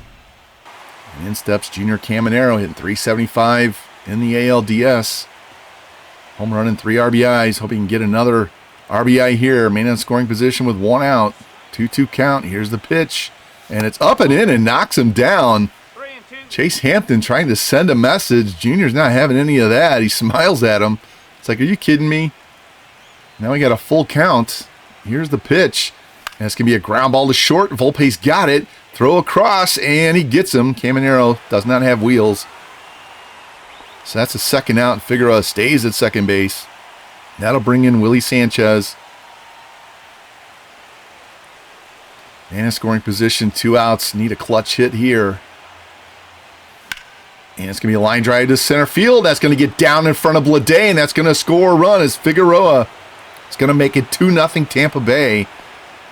And in steps Junior Caminero, hitting .375 in the ALDS. Home run and 3 RBIs. Hope he can get another RBI here, man in scoring position with 1 out. 2-2 count. Here's the pitch. And it's up and in and knocks him down. Chase Hampton trying to send a message. Junior's not having any of that. He smiles at him. It's like, are you kidding me? Now we got a full count. Here's the pitch. And it's going to be a ground ball to short. Volpe's got it. Throw across, and he gets him. Caminero does not have wheels. So that's a second out. Figueroa stays at second base. That'll bring in Willie Sanchez. And in scoring position, 2 outs. Need a clutch hit here. And it's going to be a line drive to center field. That's going to get down in front of Blade, and that's going to score a run as Figueroa is going to make it 2-0 Tampa Bay.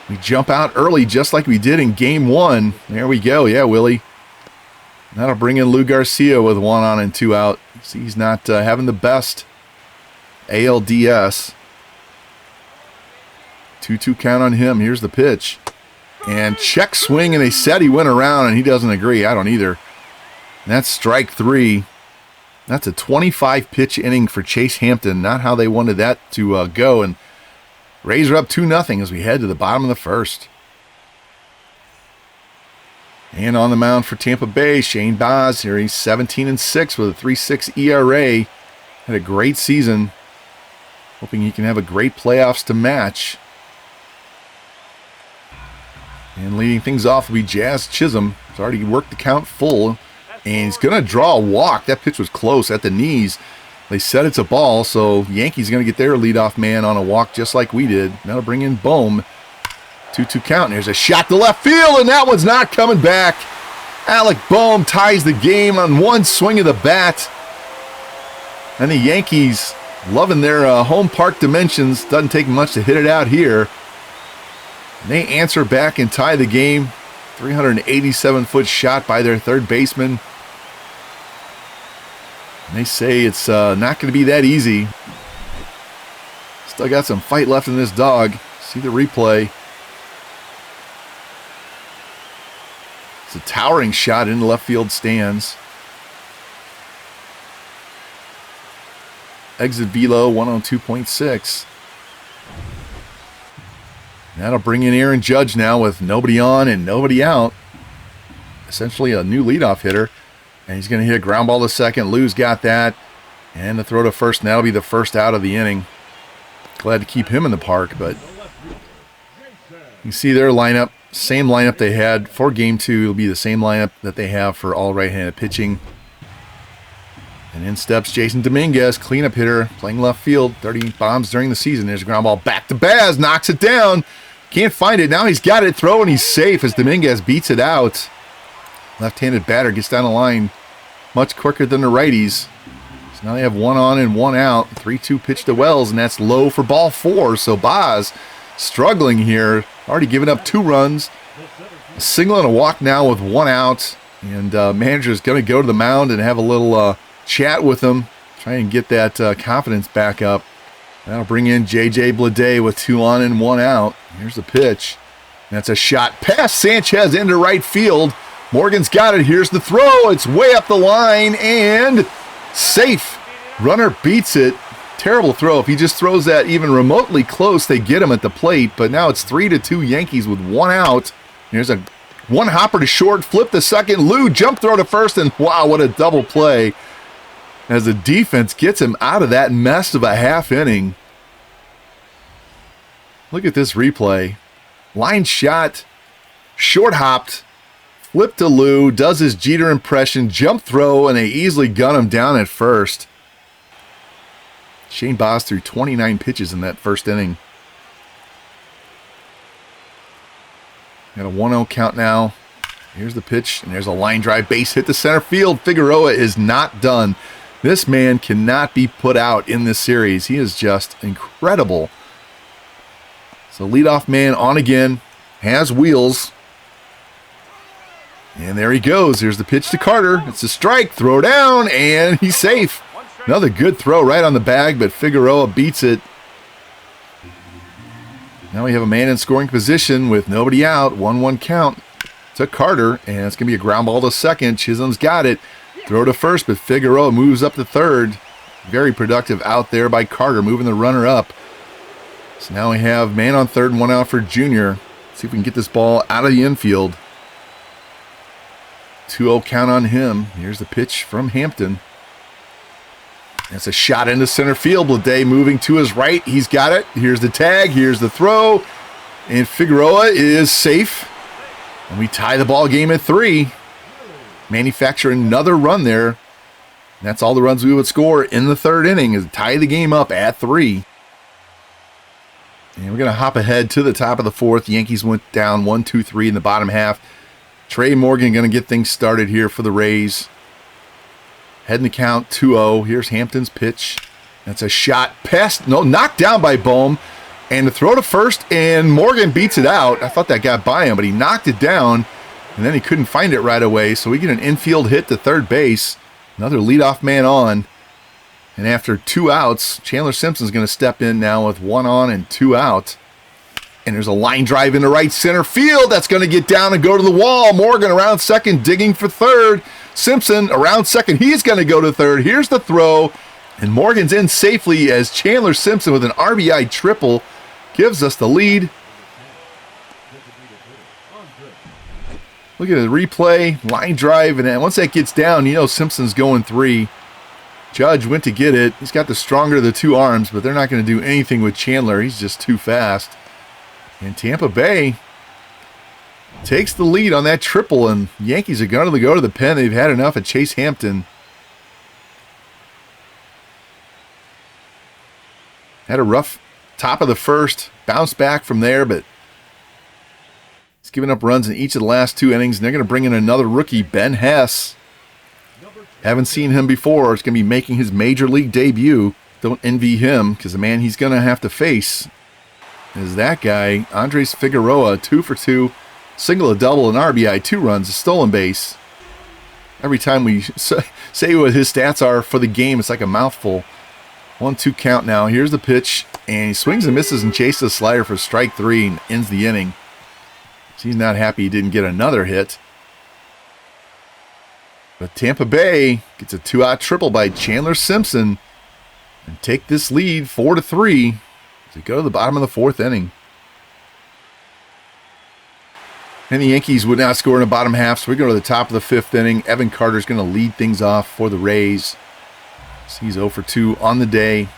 We jump out early just like we did in Game 1. There we go. Yeah, Willie. That'll bring in Lou Garcia with 1 on and 2 out. See, he's not having the best ALDS. 2-2 count on him. Here's the pitch. And check swing, and they said he went around, and he doesn't agree. I don't either. And that's strike 3. That's a 25-pitch inning for Chase Hampton. Not how they wanted that to go. And Rays are up 2-0 as we head to the bottom of the first. And on the mound for Tampa Bay, Shane Baz here. He's 17-6 with a 3.6 ERA. Had a great season. Hoping he can have a great playoffs to match. And leading things off will be Jazz Chisholm. He's already worked the count full. And he's going to draw a walk. That pitch was close at the knees. They said it's a ball, so Yankees going to get their leadoff man on a walk just like we did. That'll bring in Bohm. 2-2 count. And there's a shot to left field, and that one's not coming back. Alec Bohm ties the game on one swing of the bat. And the Yankees loving their home park dimensions. Doesn't take much to hit it out here. And they answer back and tie the game. 387-foot shot by their third baseman. And they say it's not going to be that easy. Still got some fight left in this dog. See the replay. It's a towering shot into left field stands. Exit velo 102.6. That'll bring in Aaron Judge now with nobody on and nobody out. Essentially a new leadoff hitter. And he's going to hit a ground ball to second. Lou's got that. And the throw to first. And that'll be the first out of the inning. Glad to keep him in the park. But you see their lineup. Same lineup they had for Game 2. It'll be the same lineup that they have for all right-handed pitching. And in steps Jason Dominguez, cleanup hitter, playing left field. 30 bombs during the season. There's a ground ball back to Baz. Knocks it down. Can't find it. Now he's got it. Throw, and he's safe as Dominguez beats it out. Left-handed batter gets down the line much quicker than the righties. So now they have 1 on and 1 out. 3-2 pitch to Wells, and that's low for ball 4. So Baz struggling here. Already given up 2 runs. A single and a walk now with 1 out. And manager's going to go to the mound and have a little chat with him. Try and get that confidence back up. That'll bring in J.J. Blade with 2 on and 1 out. Here's the pitch. That's a shot past Sanchez into right field. Morgan's got it. Here's the throw. It's way up the line and safe. Runner beats it. Terrible throw. If he just throws that even remotely close, they get him at the plate. But now it's 3-2 Yankees with 1 out. Here's a one hopper to short, flip to second. Lou jump throw to first, and wow, what a double play as the defense gets him out of that mess of a half inning. Look at this replay. Line shot, short hopped, flip to Lou, does his Jeter impression, jump throw, and they easily gun him down at first. Shane Baz threw 29 pitches in that first inning. Got a 1-0 count now. Here's the pitch, and there's a line drive base hit to center field. Figueroa is not done. This man cannot be put out in this series. He is just incredible. So leadoff man on again, has wheels. And there he goes. Here's the pitch to Carter. It's a strike, throw down, and he's safe. Another good throw right on the bag, but Figueroa beats it. Now we have a man in scoring position with nobody out. 1-1 count to Carter, and it's going to be a ground ball to second. Chisholm's got it. Throw to first, but Figueroa moves up to third. Very productive out there by Carter, moving the runner up. So now we have man on third and 1 out for Junior. See if we can get this ball out of the infield. 2-0 count on him. Here's the pitch from Hampton. That's a shot into center field. Bleday moving to his right. He's got it. Here's the tag. Here's the throw. And Figueroa is safe. And we tie the ball game at 3. Manufacture another run there. And that's all the runs we would score in the third inning, is tie the game up at 3. And we're going to hop ahead to the top of the fourth. Yankees went down 1-2-3 in the bottom half. Trey Morgan going to get things started here for the Rays. Heading the count 2-0. Here's Hampton's pitch. That's a shot past, knocked down by Bohm. And the throw to first, and Morgan beats it out. I thought that got by him, but he knocked it down, and then he couldn't find it right away. So we get an infield hit to third base. Another leadoff man on. And after 2 outs, Chandler Simpson's going to step in now with 1 on and 2 out. And there's a line drive into right center field. That's going to get down and go to the wall. Morgan around second, digging for third. Simpson around second. He's going to go to third. Here's the throw. And Morgan's in safely as Chandler Simpson with an RBI triple gives us the lead. Look at the replay, line drive, and then once that gets down, you know Simpson's going 3. Judge went to get it. He's got the stronger of the 2 arms, but they're not going to do anything with Chandler. He's just too fast. And Tampa Bay takes the lead on that triple, and Yankees are going to go to the pen. They've had enough of Chase Hampton. Had a rough top of the first, bounced back from there, but he's given up runs in each of the last 2 innings, and they're going to bring in another rookie, Ben Hess. Haven't seen him before. It's going to be making his major league debut. Don't envy him, because the man he's going to have to face is that guy, Andres Figueroa, 2 for 2, single, a double, an RBI, 2 runs, a stolen base. Every time we say what his stats are for the game, it's like a mouthful. 1-2 count now. Here's the pitch, and he swings and misses and chases the slider for strike 3 and ends the inning. So he's not happy he didn't get another hit. But Tampa Bay gets a 2-out triple by Chandler Simpson and take this lead 4-3 to go to the bottom of the 4th inning. And the Yankees would not score in the bottom half, so we go to the top of the 5th inning. Evan Carter's going to lead things off for the Rays. So he's 0 for 2 on the day.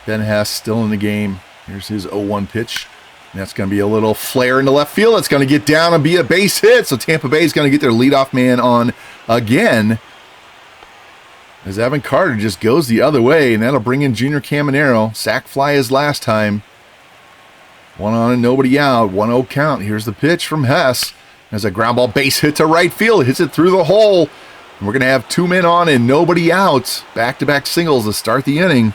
Ben Hess still in the game. Here's his 0-1 pitch. And that's going to be a little flare into left field. It's going to get down and be a base hit. So Tampa Bay is going to get their leadoff man on again, as Evan Carter just goes the other way, and that'll bring in Junior Caminero. Sack fly his last time. 1 on and nobody out. 1-0 count. Here's the pitch from Hess. There's a ground ball base hit to right field. It hits it through the hole. And we're going to have 2 men on and nobody out. Back-to-back singles to start the inning.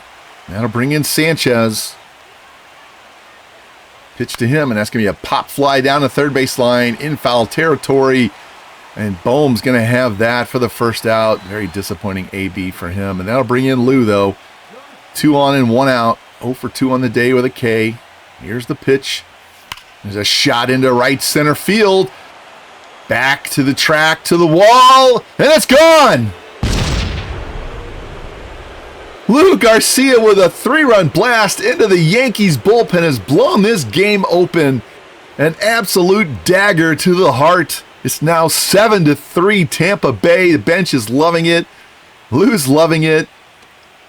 That'll bring in Sanchez. Pitch to him, and that's going to be a pop fly down the third base line in foul territory. And Bohm's going to have that for the first out. Very disappointing AB for him. And that'll bring in Lou, though. 2 on and 1 out. 0 for 2 on the day with a K. Here's the pitch. There's a shot into right center field. Back to the track, to the wall, and it's gone! Lou Garcia with a 3-run blast into the Yankees bullpen has blown this game open. An absolute dagger to the heart. It's now 7-3 Tampa Bay. The bench is loving it. Lou's loving it.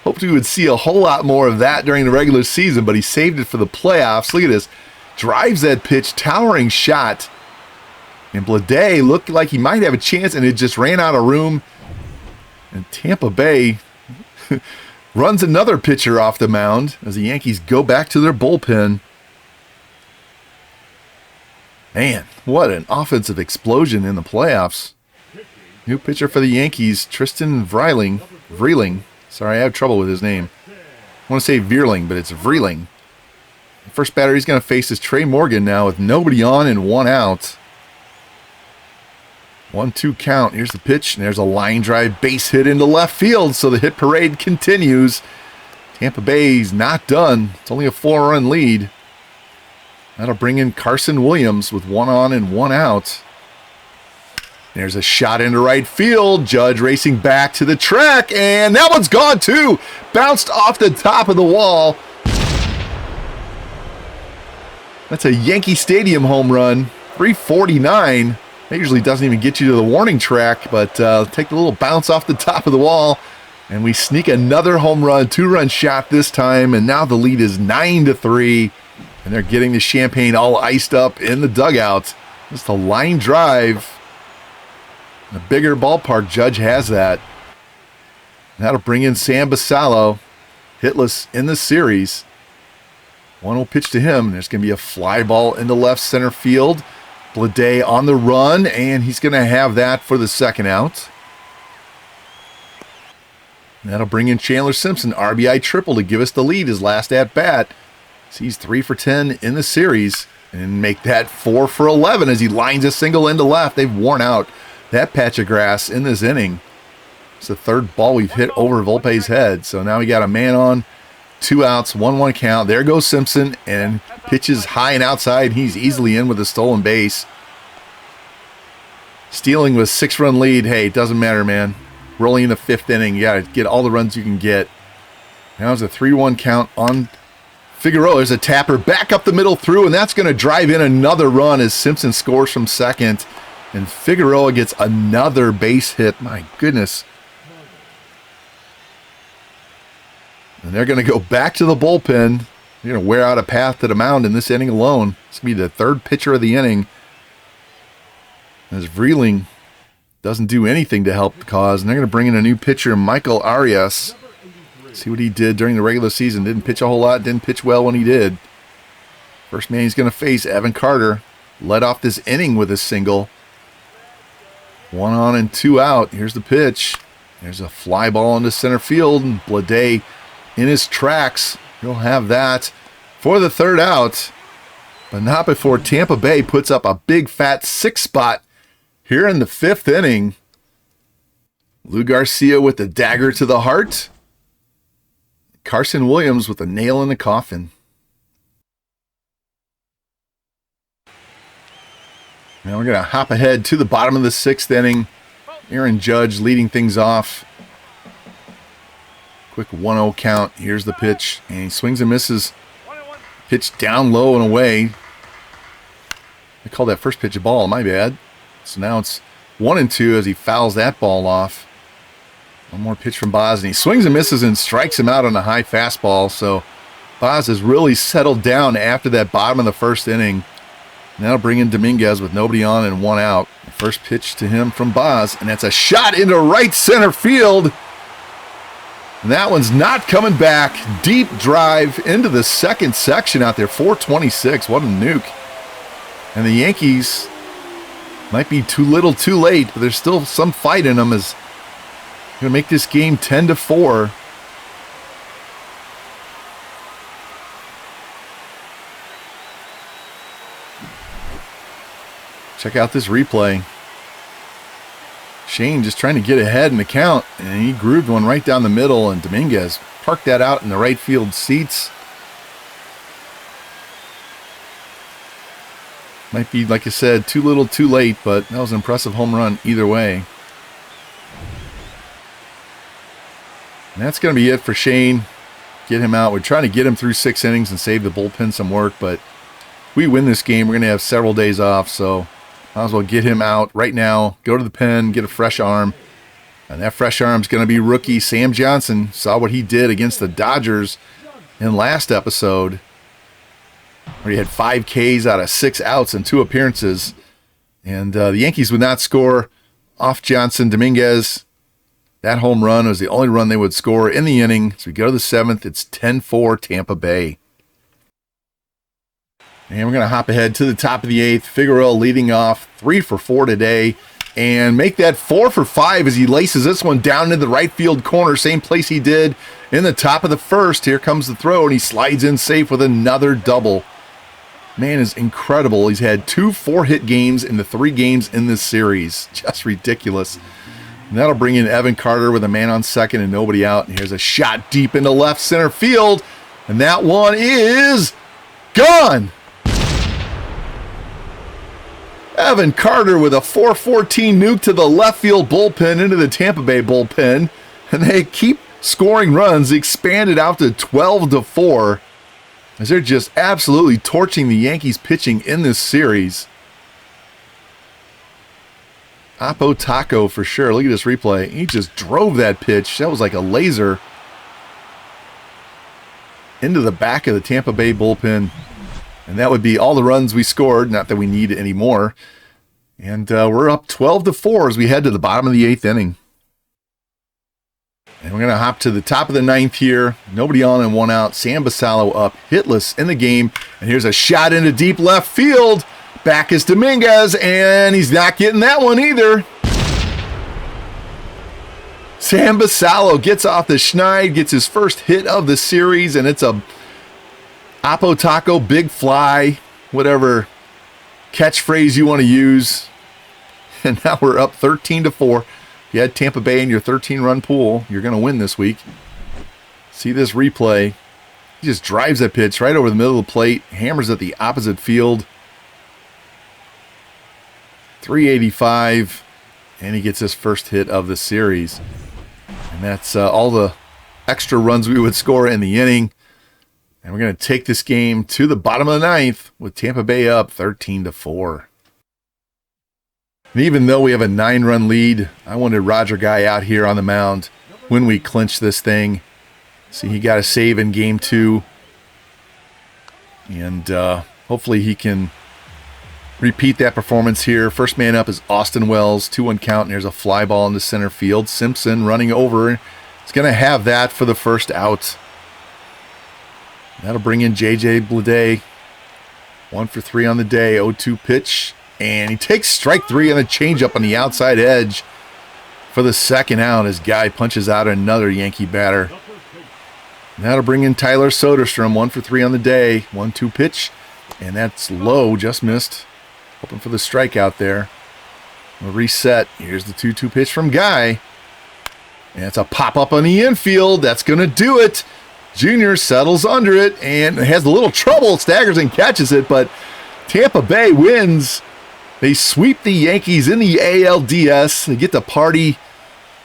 Hoped we would see a whole lot more of that during the regular season, but he saved it for the playoffs. Look at this. Drives that pitch, towering shot. And Bleday looked like he might have a chance, and it just ran out of room. And Tampa Bay runs another pitcher off the mound as the Yankees go back to their bullpen. Man, what an offensive explosion in the playoffs. New pitcher for the Yankees, Tristan Vreeling. Sorry, I have trouble with his name. I want to say Vierling, but it's Vreeling. The first batter he's going to face is Trey Morgan now with nobody on and 1 out. 1-2 count. Here's the pitch, and there's a line drive base hit into left field, so the hit parade continues. Tampa Bay's not done. It's only a 4-run lead. That'll bring in Carson Williams with 1 on and 1 out. There's a shot into right field. Judge racing back to the track, and that one's gone too. Bounced off the top of the wall. That's a Yankee Stadium home run. 349. That usually doesn't even get you to the warning track, but take a little bounce off the top of the wall, and we sneak another home run, 2-run shot this time, and now the lead is 9-3, and they're getting the champagne all iced up in the dugout. Just a line drive. A bigger ballpark, Judge has that. That'll bring in Sam Basallo, hitless in the series. 1-0 pitch to him. There's going to be a fly ball into left center field. Bleday on the run, and he's going to have that for the second out. That'll bring in Chandler Simpson, RBI triple to give us the lead, his last at-bat. He's 3 for 10 in the series, and make that 4 for 11 as he lines a single into left. They've worn out that patch of grass in this inning. It's the third ball we've hit over Volpe's head, so now we got a man on, 2 outs, 1-1 count. There goes Simpson, and pitches high and outside. He's easily in with a stolen base. Stealing with 6-run lead. Hey, it doesn't matter, man. We're only in the 5th inning. You got to get all the runs you can get. Now it's a 3-1 count on Figueroa. There's a tapper back up the middle through, and that's going to drive in another run as Simpson scores from second. And Figueroa gets another base hit. My goodness. And they're going to go back to the bullpen. They're going to wear out a path to the mound in this inning alone. It's going to be the third pitcher of the inning. As Vreeling doesn't do anything to help the cause. And they're going to bring in a new pitcher, Michael Arias. See what he did during the regular season. Didn't pitch a whole lot. Didn't pitch well when he did. First man he's going to face, Evan Carter. Led off this inning with a single. 1 on and 2 out. Here's the pitch. There's a fly ball into center field. And Bleday in his tracks. He'll have that for the third out. But not before Tampa Bay puts up a big fat 6 spot here in the 5th inning. Lou Garcia with the dagger to the heart. Carson Williams with a nail in the coffin. Now we're going to hop ahead to the bottom of the 6th inning. Aaron Judge leading things off. Quick 1-0 count. Here's the pitch. And he swings and misses. Pitch down low and away. I called that first pitch a ball. My bad. So now it's 1-2 as he fouls that ball off. One more pitch from Boz. And he swings and misses and strikes him out on a high fastball. So Boz has really settled down after that bottom of the 1st inning. Now that'll bring in Dominguez with nobody on and 1 out. First pitch to him from Boz. And that's a shot into right center field. And that one's not coming back. Deep drive into the second section out there. 426. What a nuke. And the Yankees might be too little too late, but there's still some fight in them as going to make this game 10-4. Check out this replay. Shane just trying to get ahead in the count, and he grooved one right down the middle, and Dominguez parked that out in the right field seats. Might be, like I said, too little too late, but that was an impressive home run either way. And that's going to be it for Shane. Get him out. We're trying to get him through 6 innings and save the bullpen some work, but if we win this game, we're going to have several days off, so might as well get him out right now, go to the pen, get a fresh arm. And that fresh arm is going to be rookie Sam Johnson. Saw what he did against the Dodgers in last episode, where he had 5 Ks out of 6 outs in 2 appearances. And the Yankees would not score off Johnson. Dominguez, that home run was the only run they would score in the inning. So we go to the 7th. It's 10-4 Tampa Bay. And we're going to hop ahead to the top of the 8th. Figueroa leading off 3 for 4 today. And make that 4 for 5 as he laces this one down into the right field corner. Same place he did in the top of the 1st. Here comes the throw, and he slides in safe with another double. Man is incredible. He's had 2 4-hit games in the 3 games in this series. Just ridiculous. And that'll bring in Evan Carter with a man on second and nobody out. And here's a shot deep into left center field. And that one is gone. Evan Carter with a 4-14 nuke to the left field bullpen into the Tampa Bay bullpen. And they keep scoring runs, expanded out to 12-4. as they're just absolutely torching the Yankees pitching in this series. Oppo Taco for sure. Look at this replay. He just drove that pitch. That was like a laser into the back of the Tampa Bay bullpen. And that would be all the runs we scored. Not that we need any more. And we're up 12-4 as we head to the bottom of the 8th inning. And we're going to hop to the top of the 9th here. Nobody on and one out. Sam Basallo up, hitless in the game. And here's a shot into deep left field. Back is Dominguez, and he's not getting that one either. Sam Basallo gets off the schneid, gets his first hit of the series, and it's a Oppo Taco big fly, whatever catchphrase you want to use. And now we're up 13-4. If you had Tampa Bay in your 13-run pool, you're going to win this week. See this replay. He just drives that pitch right over the middle of the plate, hammers at the opposite field. 385, and he gets his first hit of the series. And that's all the extra runs we would score in the inning. And we're going to take this game to the bottom of the 9th with Tampa Bay up 13-4. And even though we have a 9-run lead, I wanted Roger Guy out here on the mound when we clinch this thing. See, he got a save in game 2. And hopefully he can repeat that performance here. First man up is Austin Wells. 2-1 count, and there's a fly ball into center field. Simpson running over. He's going to have that for the first out. That'll bring in J.J. Bleday. 1 for 3 on the day. 0-2 pitch. And he takes strike 3 on a changeup on the outside edge for the second out. His guy punches out another Yankee batter. That'll bring in Tyler Soderstrom. 1 for 3 on the day. 1-2 pitch. And that's low. Just missed. Hoping for the strikeout there. We'll reset. Here's the 2-2 pitch from Guy. And it's a pop-up on the infield. That's going to do it. Junior settles under it and has a little trouble. Staggers and catches it, but Tampa Bay wins. They sweep the Yankees in the ALDS. They get to party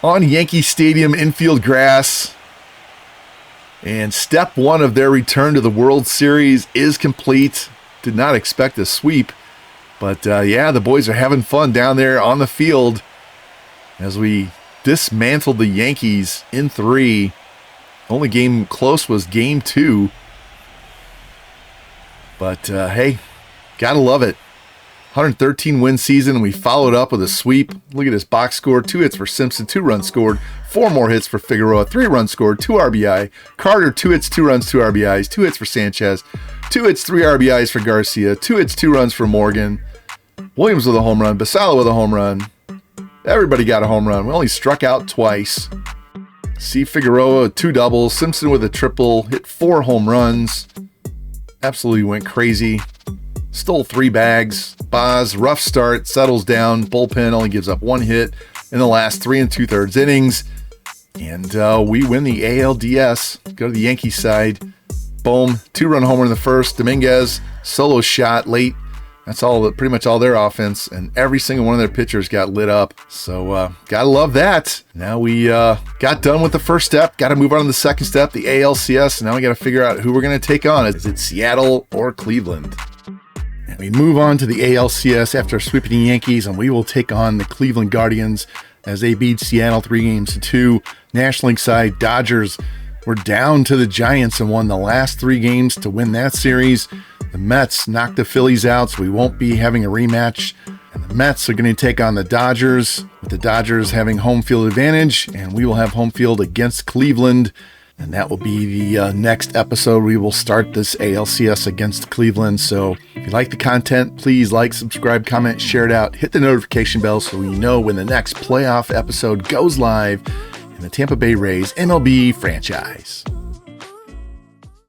on Yankee Stadium infield grass. And step 1 of their return to the World Series is complete. Did not expect a sweep. But yeah, the boys are having fun down there on the field as we dismantled the Yankees in 3. Only game close was game 2. But hey, gotta love it. 113 win season, and we followed up with a sweep. Look at this box score. 2 hits for Simpson, 2 runs scored. 4 more hits for Figueroa, 3 runs scored, 2 RBI. Carter, 2 hits, 2 runs, 2 RBIs. 2 hits for Sanchez, 2 hits, 3 RBIs for Garcia. 2 hits, 2 runs for Morgan. Williams with a home run. Basallo with a home run. Everybody got a home run. We only struck out twice. See Figueroa with 2 doubles. Simpson with a triple. Hit 4 home runs. Absolutely went crazy. Stole 3 bags. Boz, rough start, settles down. Bullpen only gives up 1 hit in the last 3 2/3 innings. And we win the ALDS. Go to the Yankees side. Boom. 2-run homer in the first. Dominguez, solo shot late. That's all, pretty much all their offense. And every single one of their pitchers got lit up. So gotta love that. Now we got done with the first step. Got to move on to the second step, the ALCS. Now we got to figure out who we're going to take on. Is it Seattle or Cleveland? And we move on to the ALCS after sweeping the Yankees, and we will take on the Cleveland Guardians as they beat Seattle 3-2. National League side Dodgers were down to the Giants and won the last 3 games to win that series. The Mets knocked the Phillies out, so we won't be having a rematch. And the Mets are going to take on the Dodgers, with the Dodgers having home field advantage, and we will have home field against Cleveland. And that will be the next episode. We will start this ALCS against Cleveland. So if you like the content, please like, subscribe, comment, share it out. Hit the notification bell so you know when the next playoff episode goes live in the Tampa Bay Rays MLB franchise.